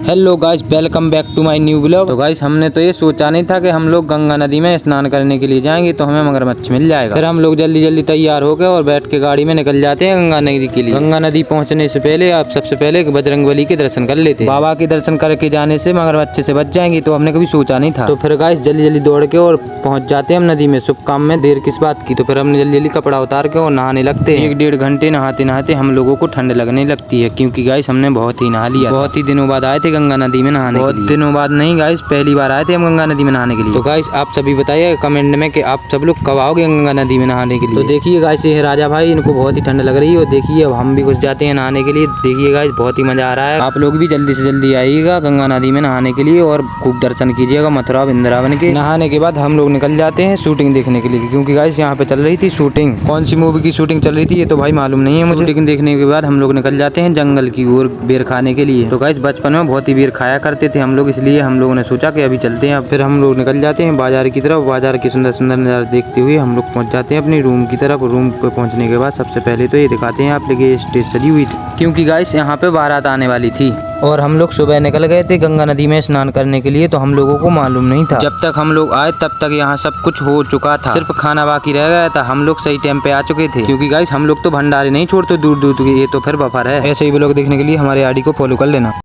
Hello guys, welcome back to my new blog. तो guys, हमने तो ये सोचा नहीं था कि हम लोग गंगा नदी में स्नान करने के लिए जाएंगे तो हमें मगरमच्छ मिल जाएगा। फिर हम लोग जल्दी जल्दी तैयार होकर और बैठ के गाड़ी में निकल जाते हैं गंगा नदी के लिए। गंगा नदी पहुंचने से पहले आप सबसे पहले बजरंगबली के दर्शन कर लेते। बाबा के दर्शन करके जाने से मगरमच्छ से बच जाएंगे, तो हमने कभी सोचा नहीं था। तो फिर गाइस जल्दी जल्दी दौड़ के और पहुंच जाते हैं हम नदी में। शुभ काम में देर किस बात की। तो फिर हमने जल्दी जल्दी कपड़ा उतार के और नहाने लगते हैं। 1-1.5 घंटे नहाते नहाते हम लोगों को ठंड लगने लगती है, क्योंकि गाइस हमने बहुत ही नहा लिया। बहुत ही दिनों बाद आए थे गंगा नदी में नहाने। बहुत दिनों बाद नहीं गाइस, पहली बार आए थे हम गंगा नदी में नहाने के लिए। तो गाइस आप सभी बताइए कमेंट में कि आप सब लोग कब आओगे गंगा नदी में नहाने के लिए। तो देखिए गाइस, ये राजा भाई, इनको बहुत ही ठंड लग रही है और देखिए अब हम भी घुस जाते हैं नहाने के लिए। देखिए गाइस, बहुत ही मजा आ रहा है। आप लोग भी जल्दी से जल्दी आइएगा गंगा नदी में नहाने के लिए और खूब दर्शन कीजिएगा मथुरा वृंदावन के। नहाने के बाद हम लोग निकल जाते हैं शूटिंग देखने के लिए, क्योंकि गाइस यहाँ पे चल रही थी शूटिंग। कौन सी मूवी की शूटिंग चल रही थी ये तो भाई मालूम नहीं है मुझे। शूटिंग देखने के बाद हम लोग निकल जाते हैं जंगल की ओर बेर खाने के लिए। तो गाइस बचपन में बहुत ही बेर खाया करते थे हम लोग, इसलिए हम लोगों ने सोचा कि अभी चलते हैं। फिर हम लोग निकल जाते हैं बाजार की तरफ। बाजार के सुंदर सुंदर नज़ारे देखते हुए हम लोग पहुंच जाते हैं अपनी रूम की तरफ। रूम पे पहुंचने के बाद सबसे पहले तो ये दिखाते हैं आप लोग, ये स्टेज सजी हुई थी, क्योंकि गाइस यहाँ पे बारात आने वाली थी और हम लोग सुबह निकल गए थे गंगा नदी में स्नान करने के लिए। तो हम लोगों को मालूम नहीं था। जब तक हम लोग आए तब तक यहाँ सब कुछ हो चुका था, सिर्फ खाना बाकी रह गया था। हम लोग सही टाइम पे आ चुके थे, क्योंकि गाइस हम लोग तो भंडारे नहीं छोड़ते दूर दूर के, ये तो फिर बफर है। ऐसे ही ब्लॉग देखने के लिए हमारे आईडी को फॉलो कर लेना।